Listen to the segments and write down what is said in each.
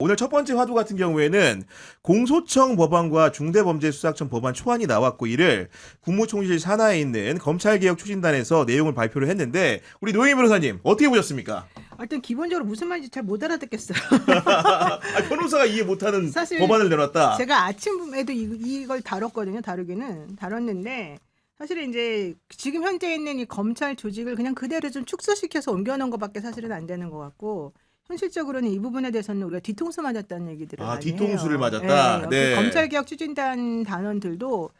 오늘 첫 번째 화두 같은 경우에는 공소청 법안과 중대범죄수사청 법안 초안이 나왔고 이를 국무총리실 산하에 있는 검찰개혁 추진단에서 내용을 발표를 했는데 우리 노영희 변호사님 어떻게 보셨습니까? 일단 기본적으로 무슨 말인지 잘 못 알아듣겠어요. 변호사가 이해 못하는 사실 법안을 내놨다. 제가 아침에도 이걸 다뤘거든요. 다뤘는데 사실은 이제 지금 현재 있는 이 검찰 조직을 그냥 그대로 좀 축소시켜서 옮겨놓은 것밖에 사실은 안 되는 것 같고 현실적으로는 이 부분에 대해서는 우리가 뒤통수 맞았다는 얘기들을 많이 뒤통수를 해요. 맞았다. 네. 그 검찰개혁 추진단 단원들도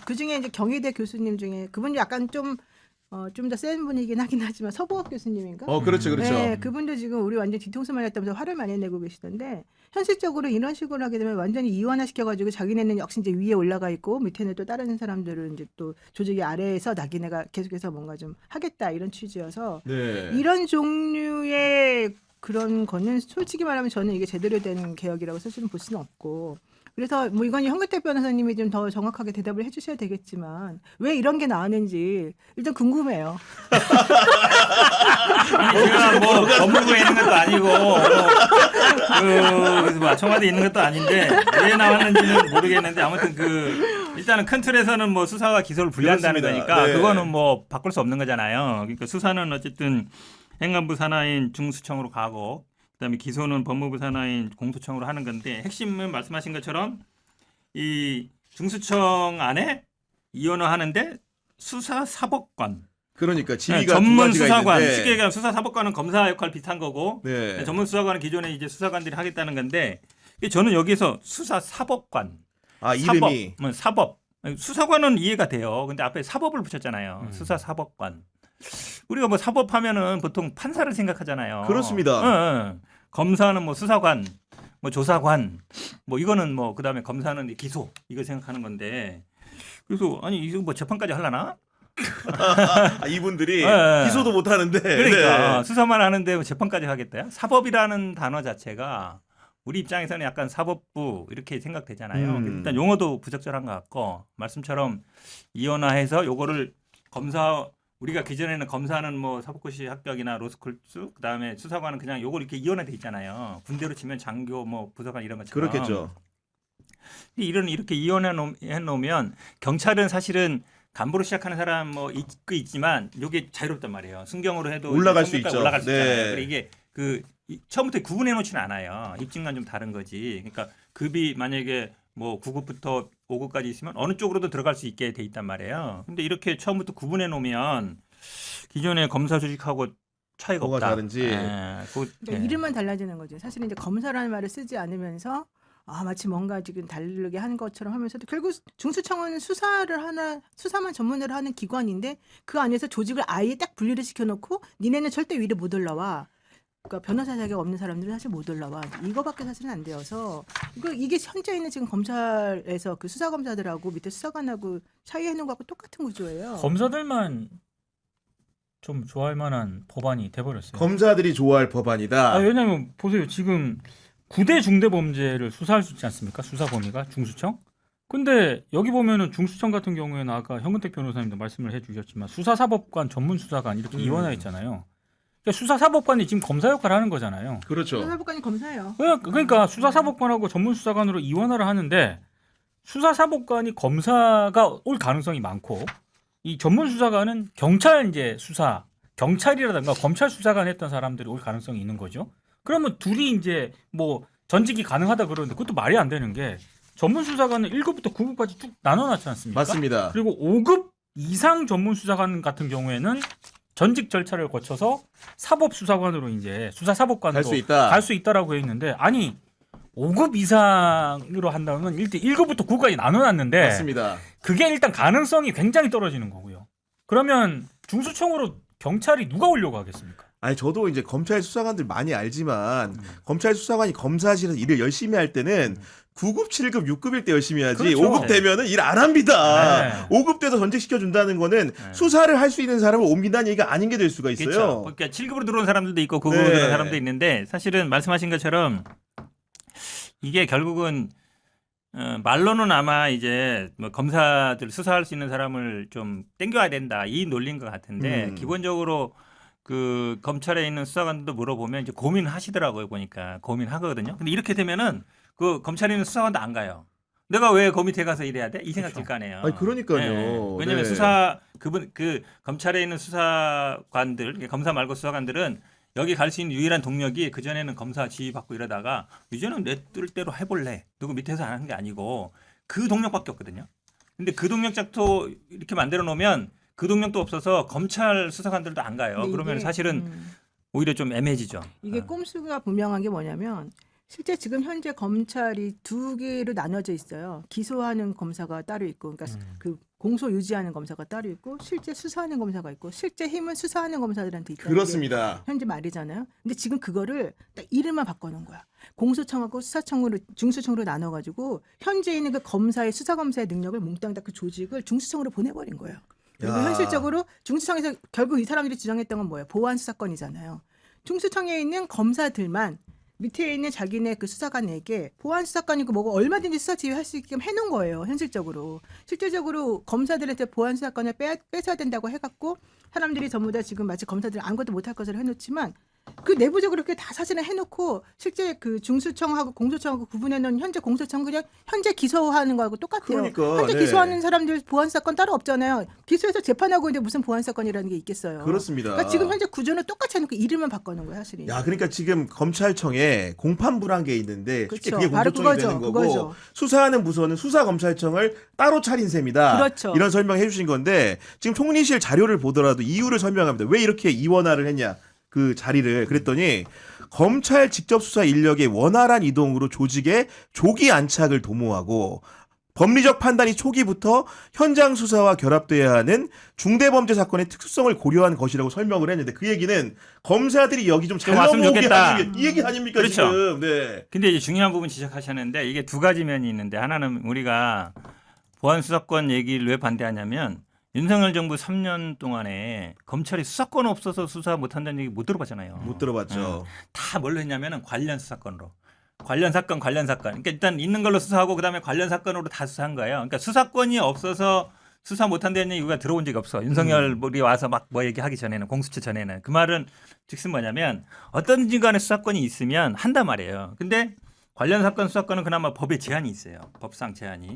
그 중에 이제 경희대 교수님 중에 그분이 약간 좀 더 센 분이긴 하긴 하지만 서부학 교수님인가? 그렇죠. 네, 그분도 지금 우리 완전 뒤통수 맞았다면서 화를 많이 내고 계시던데 현실적으로 이런 식으로 하게 되면 완전히 이원화 시켜가지고 자기네는 역시 이제 위에 올라가 있고 밑에는 또 다른 사람들은 이제 또 조직이 아래에서 자기네가 계속해서 뭔가 좀 하겠다 이런 취지여서 네. 이런 종류의 그런 거는 솔직히 말하면 저는 이게 제대로 된 개혁이라고 사실은 볼 수는 없고 그래서 뭐 이건 현근택 변호사님이 좀 더 정확하게 대답을 해주셔야 되겠지만 왜 이런 게 나왔는지 일단 궁금해요. 제가 뭐 법무부에 있는 것도 아니고 그래서 뭐 청와대에 있는 것도 아닌데 왜 나왔는지는 모르겠는데 아무튼 일단은 큰 틀에서는 뭐 수사와 기소를 분리한다는 그렇습니다. 거니까 네. 그거는 뭐 바꿀 수 없는 거잖아요. 그러니까 수사는 어쨌든 행안부 산하인 중수청으로 가고 그다음에 기소는 법무부 산하인 공소청으로 하는 건데 핵심은 말씀하신 것처럼 이 중수청 안에 이원화하는데 수사사법관 그러니까 네, 지위가 전문 두 가지가 수사관, 있는데. 쉽게 얘기하면 수사사법관은 검사 역할 비슷한 거고 네. 전문 수사관은 기존에 이제 수사관들이 하겠다는 건데 저는 여기서 수사사법관, 이름이 사법, 수사관은 이해가 돼요. 근데 앞에 사법을 붙였잖아요. 수사사법관. 우리가 뭐 사법하면은 보통 판사를 생각하잖아요. 그렇습니다. 검사는 뭐 수사관, 뭐 조사관, 뭐 이거는 뭐 그다음에 검사는 기소 이거 생각하는 건데 그래서 아니 이거 뭐 재판까지 하려나? 이분들이 네. 기소도 못 하는데. 그러니까 네. 수사만 하는데 뭐 재판까지 하겠다요? 사법이라는 단어 자체가 우리 입장에서는 약간 사법부 이렇게 생각되잖아요. 일단 용어도 부적절한 것 같고 말씀처럼 이원화해서 요거를 우리가 기존에는 검사는 뭐 사법고시 합격이나 로스쿨수 그다음에 수사관은 그냥 요걸 이렇게 이원화돼 있잖아요. 군대로 치면 장교 뭐 부사관 이런 것처럼. 그렇겠죠. 근데 이렇게 이원해 놓으면 경찰은 사실은 간부로 시작하는 사람 뭐 있지만 이게 자유롭단 말이에요. 순경으로 해도 올라갈 수 있죠. 올라갈 수 네. 있잖아요. 그리고 이게 처음부터 구분해 놓지는 않아요. 입직만 좀 다른 거지. 그러니까 급이 만약에 뭐 9급부터 5급까지 있으면 어느 쪽으로도 들어갈 수 있게 돼 있단 말이에요. 근데 이렇게 처음부터 구분해 놓으면 기존의 검사 조직하고 차이가 뭐가 없다. 다른지. 그러니까 이름만 달라지는 거죠. 사실은 이제 검사라는 말을 쓰지 않으면서 마치 뭔가 지금 다르게 하는 것처럼 하면서도 결국 중수청은 수사만 전문으로 하는 기관인데 그 안에서 조직을 아예 딱 분리를 시켜놓고 니네는 절대 위로 못 올라와. 그러니까 변호사 자격 없는 사람들은 사실 못 올라와. 이거밖에 사실은 안 되어서 이게 현재 있는 지금 검찰에서 그 수사 검사들하고 밑에 수사관하고 차이하는 거하고 똑같은 구조예요. 검사들만 좀 좋아할 만한 법안이 돼버렸어요. 검사들이 좋아할 법안이다. 왜냐하면 보세요. 지금 9대 중대범죄를 수사할 수 있지 않습니까? 수사 범위가 중수청. 근데 여기 보면은 중수청 같은 경우에는 아까 현근택 변호사님도 말씀을 해주셨지만 수사사법관, 전문수사관 이렇게 이원화 있잖아요. 그러니까 수사사법관이 지금 검사 역할을 하는 거잖아요. 그렇죠. 수사사법관이 검사예요. 그러니까 수사사법관하고 전문수사관으로 이원화를 하는데 수사사법관이 검사가 올 가능성이 많고 이 전문수사관은 경찰 이제 수사, 경찰이라든가 검찰 수사관 했던 사람들이 올 가능성이 있는 거죠. 그러면 둘이 이제 뭐 전직이 가능하다 그러는데 그것도 말이 안 되는 게 전문수사관은 1급부터 9급까지 쭉 나눠놨지 않습니까? 맞습니다. 그리고 5급 이상 전문수사관 같은 경우에는 전직 절차를 거쳐서 사법수사관으로 이제 수사사법관으로 갈 수 있다. 있다라고 해 있는데 아니 5급 이상으로 한다면 1급부터 9급까지 나눠놨는데 맞습니다. 그게 일단 가능성이 굉장히 떨어지는 거고요. 그러면 중수청으로 경찰이 누가 오려고 하겠습니까? 아니 저도 이제 검찰 수사관들 많이 알지만 검찰 수사관이 검사실에서 일을 열심히 할 때는 9급, 7급, 6급일 때 열심히 하지 그렇죠. 5급 되면은 일 안 합니다. 네. 5급 돼서 전직시켜 준다는 거는 수사를 할 수 있는 사람을 옮긴다는 얘기가 아닌 게 될 수가 있어요. 그렇죠. 그러니까 7급으로 들어온 사람들도 있고 9급으로 네. 들어온 사람도 있는데 사실은 말씀하신 것처럼 이게 결국은 말로는 아마 이제 뭐 검사들 수사할 수 있는 사람을 좀 땡겨야 된다 이 논리인 것 같은데 기본적으로 그 검찰에 있는 수사관들도 물어보면 이제 고민하시더라고요. 보니까 고민하거든요. 근데 이렇게 되면은 그 검찰에 있는 수사관도 안 가요. 내가 왜 그 밑에 가서 일해야 돼? 이 생각 들 거 아니에요. 아니, 그러니까요. 왜냐하면 네. 그 검찰에 있는 수사관들, 검사 말고 수사관들은 여기 갈 수 있는 유일한 동력이 그 전에는 검사 지휘받고 이러다가 이제는 내 뜻대로 해볼래. 누구 밑에서 하는 게 아니고 그 동력밖에 없거든요. 근데 그 동력 작도 이렇게 만들어 놓으면 그 동력도 없어서 검찰 수사관들도 안 가요. 근데 그러면 이게, 사실은 오히려 좀 애매해지죠. 이게 꼼수가 분명한 게 뭐냐면 실제 지금 현재 검찰이 두 개로 나눠져 있어요. 기소하는 검사가 따로 있고, 그러니까 그 공소 유지하는 검사가 따로 있고, 실제 수사하는 검사가 있고, 실제 힘은 수사하는 검사들한테 있다는 게 그렇습니다. 현재 말이잖아요. 근데 지금 그거를 딱 이름만 바꿔놓은 거야. 공소청하고 수사청으로 중수청으로 나눠가지고 현재 있는 그 검사의 수사 검사의 능력을 몽땅 다 그 조직을 중수청으로 보내버린 거예요. 그리고 야. 현실적으로 중수청에서 결국 이 사람들이 주장했던 건 뭐예요? 보안 수사권이잖아요. 중수청에 있는 검사들만 밑에 있는 자기네 그 수사관에게 보안 수사관이고 뭐고 얼마든지 수사 지휘할 수 있게끔 해놓은 거예요. 현실적으로. 실질적으로 검사들한테 보안 수사권을 뺏어야 된다고 해갖고 사람들이 전부 다 지금 마치 검사들이 아무것도 못할 것을 해놓지만 그 내부적으로 그렇게 다 사실은 해놓고 실제 그 중수청하고 공소청하고 구분해놓은 현재 공소청 그냥 현재 기소하는 거하고 똑같아요. 그러니까, 현재 네. 기소하는 사람들 보안 사건 따로 없잖아요. 기소해서 재판하고 있는데 무슨 보안 사건이라는 게 있겠어요. 그렇습니다. 그러니까 지금 현재 구조는 똑같이 해놓고 이름만 바꿔놓은 거예요, 사실은. 야, 그러니까 지금 검찰청에 공판부란 게 있는데 쉽게 그렇죠. 그게 바로 공소청이 그거죠. 되는 거고 그거죠. 수사하는 부서는 수사검찰청을 따로 차린 셈이다. 그렇죠. 이런 설명해 주신 건데 지금 총리실 자료를 보더라도 이유를 설명합니다. 왜 이렇게 이원화를 했냐 그 자리를 그랬더니 검찰 직접 수사 인력의 원활한 이동으로 조직의 조기 안착을 도모하고 법리적 판단이 초기부터 현장 수사와 결합돼야 하는 중대범죄 사건의 특수성을 고려한 것이라고 설명을 했는데 그 얘기는 검사들이 여기 좀 잘 왔으면 넘어오게 좋겠다. 하는 게 이 얘기 아닙니까 그렇죠. 지금? 네. 근데 이제 중요한 부분 지적하셨는데 이게 두 가지 면이 있는데 하나는 우리가 보안 수사권 얘기를 왜 반대하냐면 윤석열 정부 3년 동안에 검찰이 수사권 없어서 수사 못한다는 얘기 못 들어봤잖아요. 못 들어봤죠. 다 뭘로 했냐면은 관련 수사권으로. 관련 사건. 그러니까 일단 있는 걸로 수사하고 그다음에 관련 사건으로 다 수사한 거예요. 그러니까 수사권이 없어서 수사 못한다는 얘기가 들어온 적이 없어. 윤석열이 와서 막 뭐 얘기하기 전에는 공수처 전에는 그 말은 즉슨 뭐냐면 어떤지 간에 수사권이 있으면 한단 말이에요. 근데 관련 사건 수사권은 그나마 법에 제한이 있어요. 법상 제한이.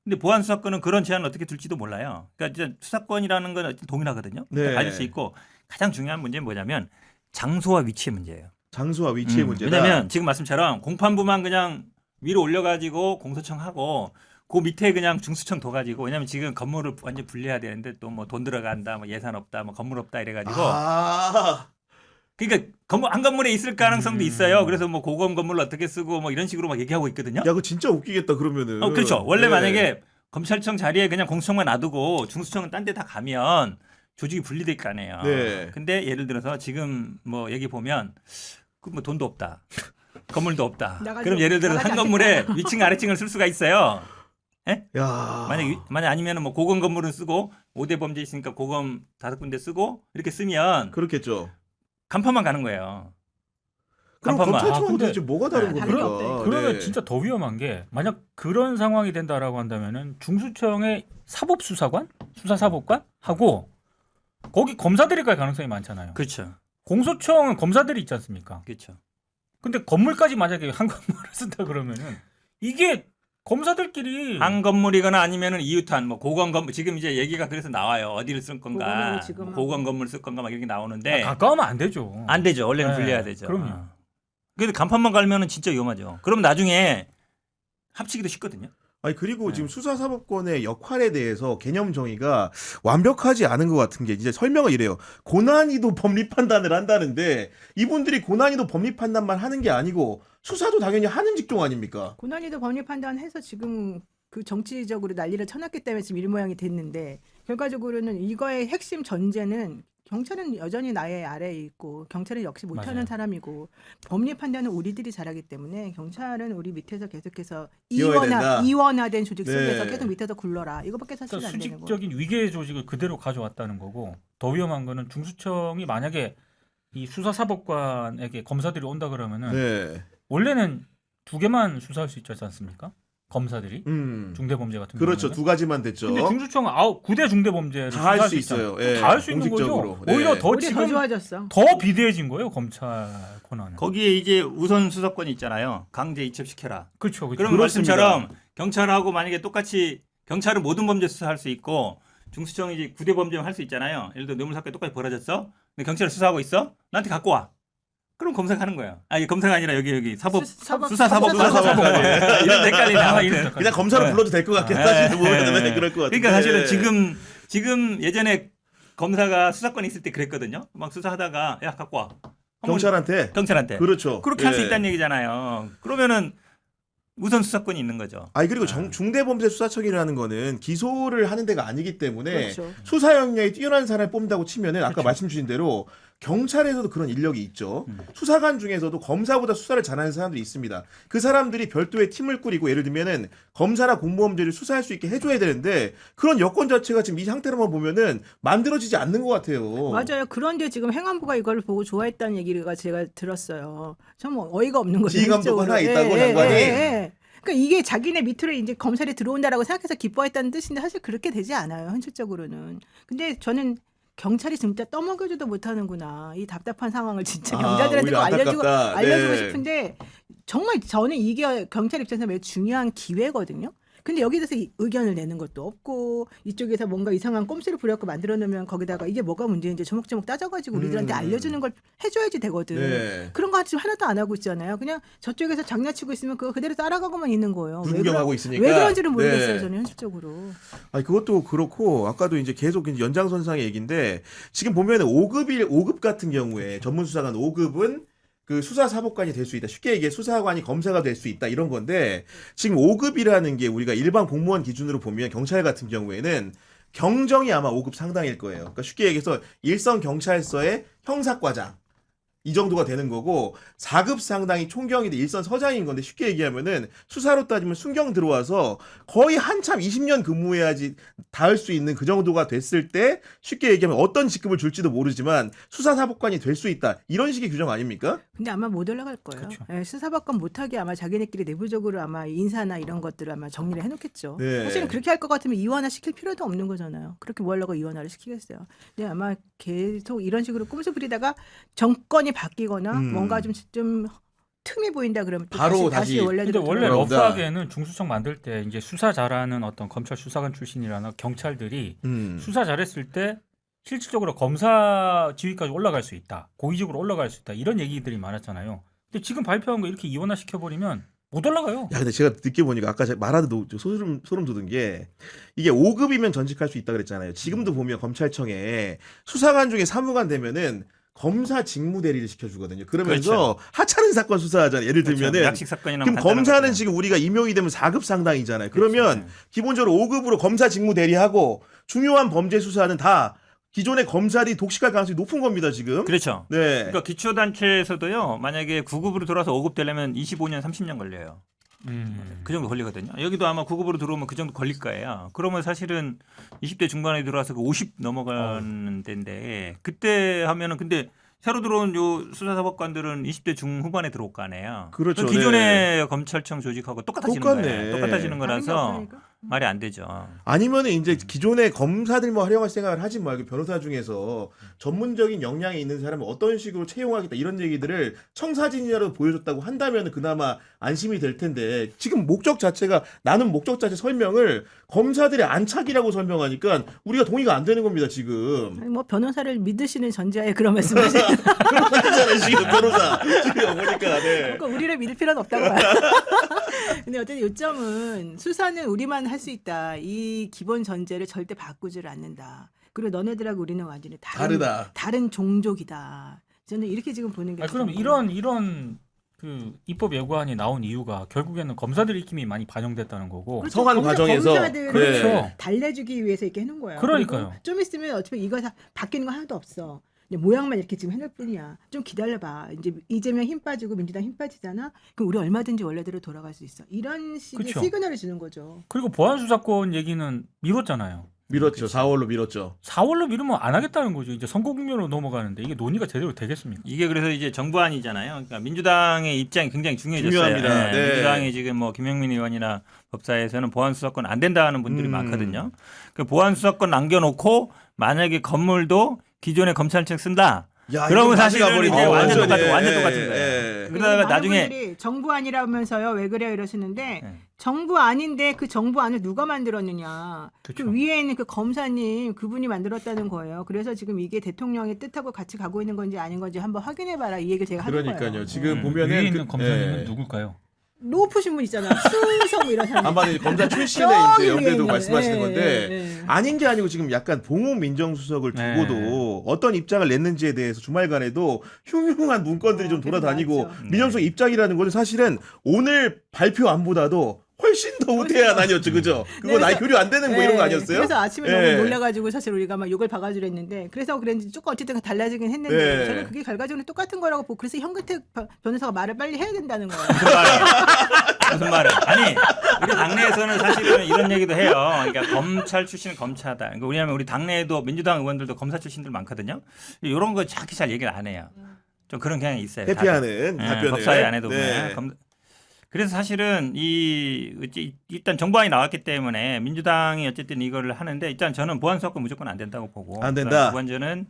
근데 보안 수사권은 그런 제한을 어떻게 둘지도 몰라요. 그러니까 이제 수사권이라는 건 동일하거든요. 네. 가질 수 있고 가장 중요한 문제는 뭐냐면 장소와 위치의 문제예요. 장소와 위치의 문제다. 왜냐하면 지금 말씀처럼 공판부만 그냥 위로 올려가지고 공소청하고 그 밑에 그냥 중수청 둬가지고 왜냐하면 지금 건물을 완전 분리해야 되는데 또 뭐 돈 들어간다, 뭐 예산 없다, 뭐 건물 없다 이래가지고 그러니까 한 건물에 있을 가능성도 있어요. 그래서 뭐 고검 건물을 어떻게 쓰고 뭐 이런 식으로 막 얘기하고 있거든요. 야, 그거 진짜 웃기겠다 그러면은. 그렇죠. 원래 네. 만약에 검찰청 자리에 그냥 공수청만 놔두고 중수청은 딴 데 다 가면 조직이 분리될 거 아니에요. 네. 근데 예를 들어서 지금 뭐 얘기 보면 그 뭐 돈도 없다. 건물도 없다. 나가지 그럼 예를 들어서 나가지 한 건물에 위층 아래층을 쓸 수가 있어요. 야. 만약 아니면은 뭐 고검 건물은 쓰고 5대 범죄 있으니까 고검 5군데 쓰고 이렇게 쓰면 그렇겠죠. 간판만 가는 거예요. 그럼 간판만. 검찰청은 근데- 도대체 뭐가 다른 네, 겁니까? 다른 게 없대. 그러면 네. 진짜 더 위험한 게 만약 그런 상황이 된다라고 한다면은 중수청의 사법수사관, 수사사법관 하고 거기 검사들이 갈 가능성이 많잖아요. 그렇죠. 공소청은 검사들이 있지 않습니까? 그렇죠. 근데 건물까지 만약에 한 건물을 쓴다 그러면은 이게 검사들끼리 한 건물이거나 아니면은 이웃한 뭐 고검 건물 지금 이제 얘기가 그래서 나와요. 어디를 쓸 건가? 고검하고 지금하고. 고검 건물 쓸 건가 막 이렇게 나오는데 가까우면 안 되죠. 안 되죠. 원래는 네, 분리해야 되죠. 그럼요. 근데 간판만 갈면은 진짜 위험하죠. 그럼 나중에 합치기도 쉽거든요. 아니 그리고 네. 지금 수사사법권의 역할에 대해서 개념 정의가 완벽하지 않은 것 같은 게 이제 설명을 이래요. 고난이도 법리 판단을 한다는데 이분들이 고난이도 법리 판단만 하는 게 아니고 수사도 당연히 하는 직종 아닙니까? 고난이도 법리 판단해서 지금 그 정치적으로 난리를 쳐놨기 때문에 지금 이 모양이 됐는데 결과적으로는 이거의 핵심 전제는 경찰은 여전히 나의 아래에 있고 경찰은 역시 못하는 맞아요. 사람이고 법리 판단은 우리들이 잘하기 때문에 경찰은 우리 밑에서 계속해서 이어야 된다. 이원화된 조직 네. 속에서 계속 밑에서 굴러라. 이거밖에 사실 그러니까 안 되는 거. 수직적인 위계 조직을 그대로 가져왔다는 거고 더 위험한 거는 중수청이 만약에 이 수사사법관에게 검사들이 온다 그러면은 네. 원래는 두 개만 수사할 수 있지 않습니까? 검사들이 음. 중대범죄 같은 그렇죠. 경우는. 두 가지만 됐죠. 근데 중수청 9대 중대범죄를 다 할 수사할 수 있어요. 예. 다 할 수 있는 공식적으로. 거죠. 네. 오히려 더 우리 더 지금 좋아졌어. 더 비대해진 거예요 검찰 권한은. 거기에 이제 우선 수사권이 있잖아요. 강제 이첩시켜라. 그렇죠. 그렇죠. 그런 그렇습니다. 말씀처럼 경찰하고 만약에 똑같이 경찰은 모든 범죄 수사할 수 있고 중수청이 이제 구대 범죄만 할 수 있잖아요. 예를 들어 뇌물 사건이 똑같이 벌어졌어. 근데 경찰이 수사하고 있어. 나한테 갖고 와. 그럼 검사가 하는 거야. 아니 검사가 아니라 여기 사법 수사 사법 이런 헷갈리나. 그냥 검사로 네. 불러도 될 것 같긴 사실 보면 그럴 것 같은데. 그러니까 사실은 지금 예전에 검사가 수사권이 있을 때 그랬거든요. 막 수사하다가 야 갖고 와. 경찰한테. 그렇죠. 그렇게 할 수 예. 있다는 얘기잖아요. 그러면은 우선 수사권이 있는 거죠. 아니 그리고 중대범죄수사청이라는 거는 기소를 하는 데가 아니기 때문에 그렇죠. 수사 역량이 뛰어난 사람을 뽑는다고 치면은 아까 그렇죠. 말씀 주신 대로 경찰에서도 그런 인력이 있죠. 수사관 중에서도 검사보다 수사를 잘하는 사람들이 있습니다. 그 사람들이 별도의 팀을 꾸리고 예를 들면은 검사나 공무원들을 수사할 수 있게 해줘야 되는데 그런 여건 자체가 지금 이 상태로만 보면은 만들어지지 않는 것 같아요. 맞아요. 그런데 지금 행안부가 이걸 보고 좋아했다는 얘기가 제가 들었어요. 참 어이가 없는 거죠. 지휘감독 하나 실질적으로. 있다고 장관이. 그러니까 이게 자기네 밑으로 이제 검찰이 들어온다라고 생각해서 기뻐했다는 뜻인데 사실 그렇게 되지 않아요. 현실적으로는. 근데 저는 경찰이 진짜 떠먹여줘도 못하는구나. 이 답답한 상황을 진짜 경찰들한테 오히려 꼭 안타깝다. 알려주고 네. 싶은데 정말 저는 이게 경찰 입장에서 매우 중요한 기회거든요. 근데 여기에 대해서 의견을 내는 것도 없고 이쪽에서 뭔가 이상한 꼼수를 부려갖고 만들어 놓으면 거기다가 이게 뭐가 문제인지 조목조목 따져가지고 우리들한테 알려주는 걸 해줘야지 되거든. 네. 그런 거 지금 하나도 안 하고 있잖아요. 그냥 저쪽에서 장난치고 있으면 그거 그대로 따라가고만 있는 거예요. 불구경하고 있으니까. 왜 그런지는 모르겠어요. 네. 저는 현실적으로. 아니 그것도 그렇고 아까도 이제 계속 이제 연장선상의 얘기인데 지금 보면은 5급 같은 경우에 전문수사관 5급은 그 수사사법관이 될 수 있다. 쉽게 얘기해 수사관이 검사가 될 수 있다. 이런 건데 지금 5급이라는 게 우리가 일반 공무원 기준으로 보면 경찰 같은 경우에는 경정이 아마 5급 상당일 거예요. 그러니까 쉽게 얘기해서 일선 경찰서의 형사과장 이 정도가 되는 거고 4급 상당히 총경인데 일선 서장인 건데 쉽게 얘기하면은 수사로 따지면 순경 들어와서 거의 한참 20년 근무해야지 닿을 수 있는 그 정도가 됐을 때 쉽게 얘기하면 어떤 직급을 줄지도 모르지만 수사사법관이 될 수 있다 이런 식의 규정 아닙니까? 근데 아마 못 올라갈 거예요. 그렇죠. 예, 수사법관 못하게 아마 자기네끼리 내부적으로 아마 인사나 이런 것들을 아마 정리를 해놓겠죠. 네. 사실은 그렇게 할 것 같으면 이완화 시킬 필요도 없는 거잖아요. 그렇게 뭐 하려고 이완화를 시키겠어요. 근데 아마 계속 이런 식으로 꼼수 부리다가 정권이 바뀌거나 뭔가 좀 틈이 보인다 그러면 또 바로 다시 다시. 원래대로 근데 원래 돌아온다. 러프하게는 중수청 만들 때 이제 수사 잘하는 어떤 검찰 수사관 출신이라나 경찰들이 수사 잘했을 때 실질적으로 검사 지위까지 올라갈 수 있다. 고위직으로 올라갈 수 있다. 이런 얘기들이 많았잖아요. 근데 지금 발표한 거 이렇게 이원화 시켜버리면 못 올라가요. 야, 근데 제가 듣게 보니까 아까 제가 말하도 소름 돋은 게 이게 5급이면 전직할 수 있다 그랬잖아요. 지금도 보면 검찰청에 수사관 중에 사무관 되면은 검사 직무 대리를 시켜주거든요. 그러면서 그렇죠. 하찮은 사건 수사하잖아요. 예를 들면은 약식 사건이나 그럼 간단한 검사는 것들. 지금 우리가 임용이 되면 4급 상당이잖아요. 그러면 그렇죠. 기본적으로 5급으로 검사 직무 대리하고 중요한 범죄 수사는 다 기존의 검찰이 독식할 가능성이 높은 겁니다. 지금. 그렇죠. 네. 그러니까 기초단체에서도요. 만약에 9급으로 들어와서 5급 되려면 25년, 30년 걸려요. 그 정도 걸리거든요. 여기도 아마 9급으로 들어오면 그 정도 걸릴 거예요. 그러면 사실은 20대 중반에 들어와서 그 50 넘어가는 데인데 그때 하면은 근데 새로 들어온 요 수사사법관들은 20대 중후반에 들어올 거 아니에요. 그렇죠. 그럼 기존의 검찰청 조직하고 똑같아지는 똑같네. 거예요. 똑같아지는 다른 게 거라서 없으니까. 말이 안 되죠. 아니면은 이제 기존의 검사들 뭐 활용할 생각을 하지 말고 변호사 중에서 전문적인 역량이 있는 사람을 어떤 식으로 채용하겠다 이런 얘기들을 청사진이라도 보여줬다고 한다면 그나마 안심이 될 텐데 지금 목적 자체가 나는 목적 자체 설명을 검사들의 안착이라고 설명하니까 우리가 동의가 안 되는 겁니다 지금. 아니, 뭐 변호사를 믿으시는 전제하에 그런 말씀하시는 그렇잖아요 지금 변호사 지금 보니까 네. 그러니까 우리를 믿을 필요는 없다고 봐요. 근데 어쨌든 요점은 수사는 우리만 할 수 있다. 이 기본 전제를 절대 바꾸지를 않는다. 그리고 너네들하고 우리는 완전히 다르다. 다른 종족이다. 저는 이렇게 지금 보는 게. 그럼 이런 그 입법 예고안이 나온 이유가 결국에는 검사들 입김이 많이 반영됐다는 거고. 그렇죠. 성한 과정에서. 검사들을 그렇죠. 달래주기 위해서 이렇게 해놓은 거예요. 그러니까요. 그리고 좀 있으면 어차피 이거 다 바뀌는 거 하나도 없어. 이제 모양만 이렇게 지금 해놓을 뿐이야. 좀 기다려봐. 이제 이재명 힘 빠지고 민주당 힘 빠지잖아. 그럼 우리 얼마든지 원래대로 돌아갈 수 있어. 이런 식의 그쵸. 시그널을 주는 거죠. 그리고 보안 수사권 얘기는 미뤘잖아요. 밀었죠. 4월로 밀었죠. 4월로 미루면 안 하겠다는 거죠. 이제 선거 국면으로 넘어가는데 이게 논의가 제대로 되겠습니까? 이게 그래서 이제 정부안이잖아요. 그러니까 민주당의 입장이 굉장히 중요해졌어요. 중요합니다. 네. 민주당이 지금 뭐 김영민 의원이나 법사에서는 보안 수사권 안 된다 하는 분들이 많거든요. 그 보안 수사권 남겨놓고 만약에 건물도 기존의 검찰청 쓴다. 야, 그러면 이거 사실은 가져가버리죠. 이제 완전 완전히. 똑같은 거예요. 그러다가 많은 나중에 분들이 정부 아니라면서요 왜 그래요 이러시는데 네. 정부 아닌데 그 정부 안을 누가 만들었느냐 그쵸. 그 위에 있는 그 검사님 그분이 만들었다는 거예요. 그래서 지금 이게 대통령의 뜻하고 같이 가고 있는 건지 아닌 건지 한번 확인해봐라 이 얘기를 제가 하는 그러니까요. 거예요. 지금 음. 보면은 위에 있는 그- 검사님은 예. 누굴까요? 높으신 분 있잖아. 수석 뭐 이런 사람. 아마 이제 검사 출신의 저기 이제 위에 연배도 있는. 말씀하시는 예, 건데 예, 예. 아닌 게 아니고 지금 약간 봉욱 민정수석을 두고도 네. 어떤 입장을 냈는지에 대해서 주말간에도 흉흉한 문건들이 좀 돌아다니고 맞죠. 민정수석 입장이라는 것은 사실은 오늘 발표안보다도 훨씬 더 우대한 아니었죠, 그죠? 그건 아예 교류 안 되는 뭐 이런 거 아니었어요? 그래서 아침에 예. 너무 놀라가지고 사실 우리가 막 욕을 박아주려 했는데 그래서 그랬는지 조금 어쨌든 달라지긴 했는데 예. 저는 그게 결과적으로 똑같은 거라고 보고 그래서 현근택 변호사가 말을 빨리 해야 된다는 거예요. 무슨 말을? 아니 우리 당내에서는 사실은 이런 얘기도 해요. 그러니까 검찰 출신은 검차다. 그러니까 왜냐하면 우리 당내에도 민주당 의원들도 검사 출신들 많거든요. 이런 거 정확히 잘 얘기를 안 해요. 좀 그런 경향이 있어요. 회피하는 다들. 답변을. 법사위 안에도 네. 보면. 그래서 사실은 일단 정부안이 나왔기 때문에 민주당이 어쨌든 이거를 하는데 일단 저는 보안 수사권 무조건 안 된다고 보고 안 된다. 두 번째는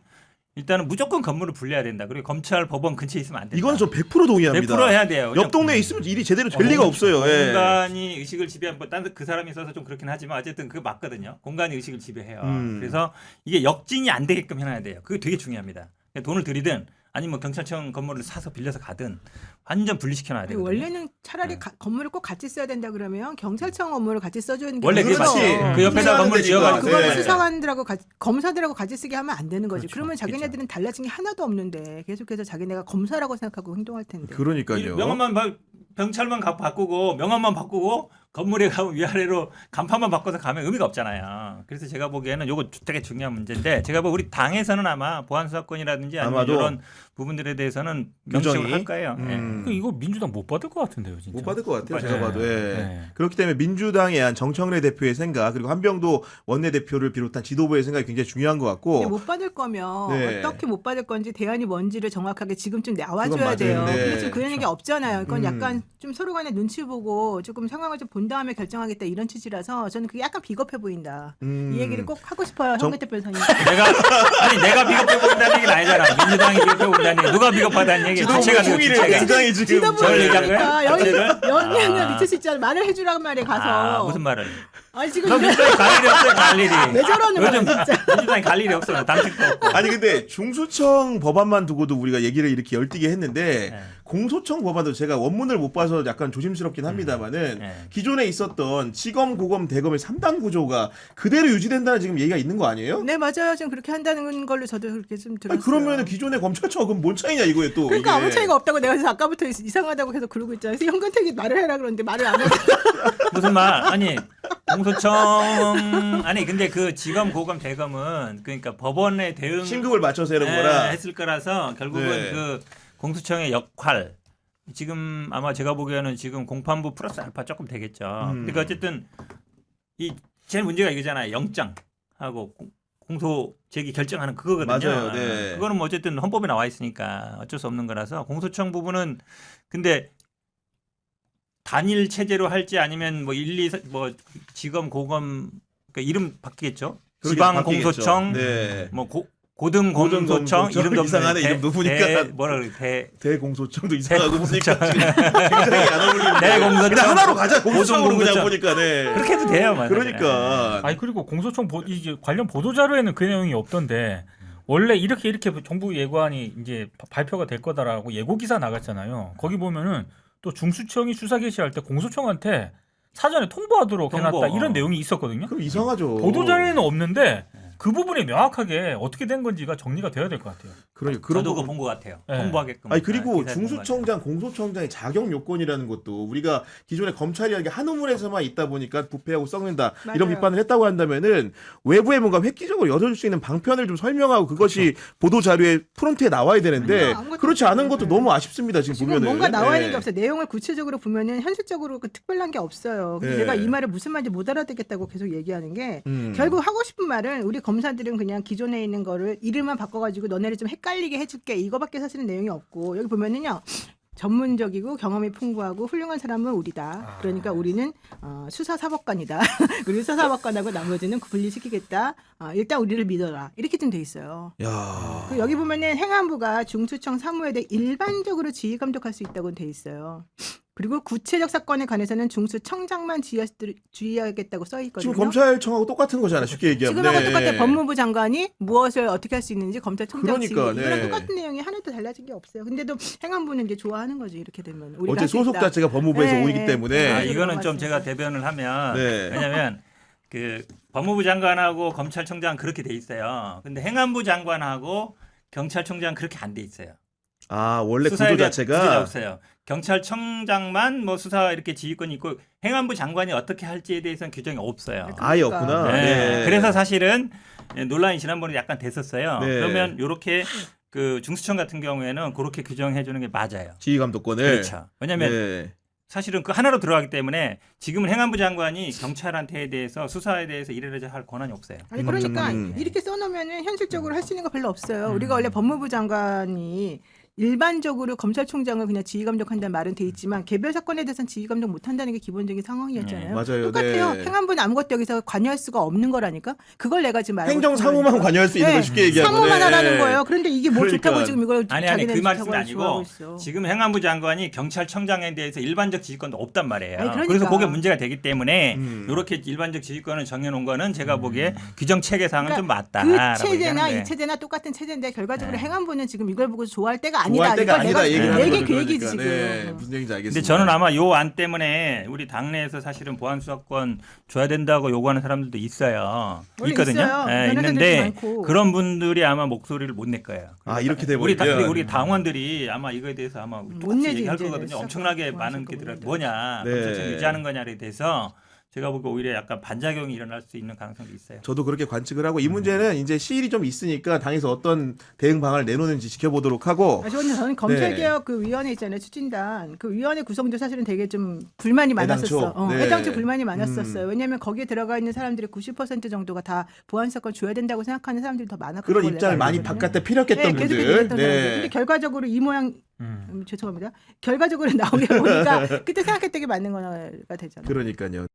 일단은 무조건 건물을 분리해야 된다. 그리고 검찰 법원 근처에 있으면 안 된다. 이건 저 100% 동의합니다. 100% 해야 돼요. 옆 동네에 있으면 일이 제대로 될 리가 없어요. 예. 공간이 의식을 지배한 딴그 사람이 있어서 좀 그렇긴 하지만 어쨌든 그거 맞거든요. 공간이 의식을 지배해요. 그래서 이게 역진이 안 되게끔 해놔야 돼요. 그게 되게 중요합니다. 돈을 들이든 아니면 뭐 경찰청 건물을 사서 빌려서 가든 완전 분리시켜놔야 돼요. 원래는 차라리 네. 건물을 꼭 같이 써야 된다 그러면 경찰청 건물을 같이 써주는 게 원래 그게 맞죠. 맞지. 그 옆에다 건물 지어가지고 그거는 네. 수사관들하고 검사들하고 같이 쓰게 하면 안 되는 거지. 그렇죠. 그러면 자기네들은 달라진 게 하나도 없는데 계속해서 자기네가 검사라고 생각하고 행동할 텐데. 그러니까요. 명함만 경찰만 바꾸고 명함만 바꾸고 건물에 가면 위아래로 간판만 바꿔서 가면 의미가 없잖아요. 그래서 제가 보기에는 이거 되게 중요한 문제인데 제가 뭐 우리 당에서는 아마 보안 수사권이라든지 아니면 아마도 이런 부분들에 대해서는 명시적으로 규정이? 할 거예요. 예. 그 이거 민주당 못 받을 것 같은데요, 진짜. 못 받을 것 같아요. 네. 제가 봐도. 예. 네. 그렇기 때문에 민주당에 한 정청래 대표의 생각 그리고 한병도 원내대표를 비롯한 지도부의 생각이 굉장히 중요한 것 근데 같고 못 받을 거면 네. 어떻게 못 받을 건지 대안이 뭔지를 정확하게 지금쯤 그건 나와줘야 맞아요. 돼요. 네. 근데 지금 그런 얘기 없잖아요. 그건 음. 약간 좀 서로 간에 눈치 보고 조금 상황을 좀 본 다음에 결정하겠다 이런 취지라서 저는 그게 약간 비겁해 보인다. 이 얘기를 꼭 하고 싶어요. 정- 현근택 변호사님. 내가 비겁해 보인다는 얘기는 아니잖아. 민주당이 비겁해 보인다는 얘기. 누가 비겁하다는 얘기. 지도부 주체가 누구, 총의를 주체가. 굉장히 지금 저를 지도부를 얘기한 거야? 그러니까 어쨌든? 영향을 아. 미칠 수 있잖아. 말을 해주란 말에 가서. 무슨 말을? 아니 지금 너 민주당이 갈 일이 없어요. 갈 일이. 왜 저러는 거야 요즘 진짜. 민주당이 갈 일이 없어요. 당직도 없고. 아니 근데 중수청 법안만 두고도 우리가 얘기를 이렇게 열띠게 했는데 네. 공소청 법안도 제가 원문을 못 봐서 약간 조심스럽긴 합니다만은 네. 기존에 있었던 지검, 고검, 대검의 3단 구조가 그대로 유지된다는 지금 얘기가 있는 거 아니에요? 네 맞아요. 지금 그렇게 한다는 걸로 저도 그렇게 좀 들었어요. 아니, 그러면은 기존의 검찰청은 뭔 차이냐 이거에 또 그러니까 이게. 아무 차이가 없다고 내가 그래서 아까부터 이상하다고 계속 그러고 있잖아요. 그래서 현근택이 말을 해라 그러는데 말을 안 하고. 무슨 말? 아니 공소청 아니 근데 그 지검, 고검, 대검은 그러니까 법원의 대응 신급을 맞춰서 이런 거라. 했을 거라서 결국은 네. 그 공수처의 역할 지금 아마 제가 보기에는 지금 공판부 플러스 알파 조금 되겠죠. 그러니까 어쨌든 이 제일 문제가 이거잖아요. 영장하고 공소 제기 결정하는 그거거든요. 맞아요. 네. 그거는 뭐 어쨌든 헌법에 나와 있으니까 어쩔 수 없는 거라서 공소청 부분은 근데 단일 체제로 할지 아니면 뭐 1, 2, 뭐 지검, 고검 그러니까 이름 바뀌겠죠. 그러게 지방 바뀌겠죠. 공소청 네. 뭐 고등 공소청 공소청. 이름도 이상하네, 이름도 보니까. 뭐라 그래 대공소청도 이상하고 대공소청. 보니까 지금 굉장히 안 어울리는데 대공소청. 그냥 하나로 가자 공소청으로 그냥 고등공소청. 보니까 네. 그렇게 해도 돼요, 맞아요. 그러니까 아니 그리고 공소청 이제 관련 보도 자료에는 그 내용이 없던데 원래 이렇게 정부 예고안이 이제 발표가 될 거다라고 예고 기사 나갔잖아요. 거기 보면은 또 중수청이 수사 개시할 때 공소청한테 사전에 통보하도록 통보. 해놨다 이런 내용이 있었거든요. 그럼 이상하죠. 보도 자료에는 없는데 그 부분이 명확하게 어떻게 된 건지가 정리가 돼야 될 것 같아요. 그러니까 그런 저도 거. 그거 본 것 같아요. 네. 홍보하게끔. 아니 그리고 기사에 본것 같아요. 중수청장, 공소청장의 자격 요건이라는 것도 우리가 기존에 검찰이라는 게 한 우물에서만 있다 보니까 부패하고 썩는다 이런 맞아요. 비판을 했다고 한다면은 외부에 뭔가 획기적으로 열어줄 수 있는 방편을 좀 설명하고 그것이 보도 자료에 프론트에 나와야 되는데 아니요, 아무것도 그렇지 않은 없어요. 것도 너무 아쉽습니다 지금 지금 보면은. 뭔가 나와 있는 예. 게 없어요. 내용을 구체적으로 보면은 현실적으로 그 특별한 게 없어요. 그래서 네. 제가 이 말을 무슨 말인지 못 알아듣겠다고 계속 얘기하는 게 결국 결국 하고 싶은 말은 우리 검사들은 그냥 기존에 있는 거를 이름만 바꿔가지고 너네를 좀 헷갈리게 해줄게 이거밖에 사실은 내용이 없고 여기 보면은요. 전문적이고 경험이 풍부하고 훌륭한 사람은 우리다. 그러니까 우리는 수사사법관이다. 우리 수사사법관하고 나머지는 분리시키겠다. 일단 우리를 믿어라. 이렇게 좀 돼 있어요. 야. 그 여기 보면은 행안부가 중수청 사무에 대해 일반적으로 지휘 감독할 수 있다고 돼 있어요. 그리고 구체적 사건에 관해서는 중수청장만 주의하겠다고 써 있거든요. 지금 검찰청하고 똑같은 거잖아 쉽게 얘기하면. 지금하고 네. 똑같아요. 법무부 장관이 무엇을 어떻게 할 수 있는지 검찰청장 그러니까, 지휘. 이거랑 네. 똑같은 내용이 하나도 달라진 게 없어요. 근데도 행안부는 이제 좋아하는 거지 이렇게 되면. 우리가 어제 할수 소속 있다. 자체가 법무부에서 네, 오기 네. 때문에. 아, 이거는 좀 맞습니다. 제가 대변을 하면 네. 왜냐면 그 법무부 장관하고 검찰총장 그렇게 돼 있어요. 근데 행안부 장관하고 경찰총장 그렇게 안 돼 있어요. 아 원래 수사에 구조 대한 구조가 자체가. 없어요. 경찰청장만 뭐 수사 이렇게 지휘권이 있고 행안부 장관이 어떻게 할지에 대해서는 규정이 없어요. 아예 그러니까. 없구나. 네. 네. 그래서 사실은 논란이 지난번에 약간 됐었어요. 네. 그러면 이렇게 그 중수청 같은 경우에는 그렇게 규정해 주는 게 맞아요. 지휘 감독권을. 그렇죠. 왜냐하면 네. 사실은 그 하나로 들어가기 때문에 지금은 행안부 장관이 경찰한테 대해서 수사에 대해서 이래저래 할 권한이 없어요. 아니 그러니까 음. 이렇게 써놓으면은 현실적으로 할 수 있는 거 별로 없어요. 우리가 원래 법무부 장관이 일반적으로 검찰총장을 그냥 지휘감독한다는 말은 돼 있지만 개별 사건에 대해서는 지휘감독 못한다는 게 기본적인 상황이었잖아요. 맞아요. 똑같아요. 네. 행안부는 아무것도 여기서 관여할 수가 없는 거라니까. 그걸 내가 지금 말하고 행정 싶은 사무만 거니까. 관여할 수 있는 네. 걸 쉽게 얘기하면. 사무만 하라는 거예요. 그런데 이게 뭐 그러니까. 좋다고 지금 이걸 아니 자기네는 그 말씀이 좋다고 주장하고 아니고 있어. 지금 행안부 장관이 경찰청장에 대해서 일반적 지휘권도 없단 말이에요. 아니, 그러니까. 그래서 그게 문제가 되기 때문에 음. 이렇게 일반적 지휘권을 정해놓은 거는 제가 보기에 규정 체계상은 좀 맞다. 그 체제나 이 체제나 똑같은 체제인데 결과적으로 행안부는 지금 이걸 보고 좋아할 때가 아니다. 좋아할 때가 이걸 아니다 내가 얘기를 하는 얘기 거죠, 그 얘기지 그러니까. 지금. 네, 무슨 얘기인지 알겠습니다. 근데 저는 아마 요 안 때문에 우리 당내에서 사실은 보안 수사권 줘야 된다고 요구하는 사람들도 있어요. 원래 있거든요. 있어요. 예, 그런 있는데 회사들도 많고. 그런 분들이 아마 목소리를 못 낼 거예요. 아, 이렇게 돼 우리 버리면. 우리 당원들이 아마 이거에 대해서 아마 못 똑같이 내지, 얘기할 이제는. 거거든요. 엄청나게 보안 많은 수사권 게들 못 뭐냐, 네. 검찰청 유지하는 거냐에 대해서 제가 보기에 오히려 약간 반작용이 일어날 수 있는 가능성도 있어요. 저도 그렇게 관측을 하고 이 문제는 이제 시일이 좀 있으니까 당에서 어떤 대응 방안을 내놓는지 지켜보도록 하고. 저는 검찰개혁 그 위원회 있잖아요. 추진단. 그 위원회 구성도 사실은 되게 좀 불만이 애당초. 많았었어. 네. 애당초 불만이 많았었어요. 왜냐하면 거기에 들어가 있는 사람들의 90% 정도가 다 보안사건 줘야 된다고 생각하는 사람들이 더 많았거든요. 그런 입장을 많이 바깥에 피력했던 네, 계속 분들. 얘기했던 사람들. 근데 결과적으로 이 모양 죄송합니다. 결과적으로 나오게 보니까 그때 생각했던 게 맞는 거가 되잖아요. 그러니까요.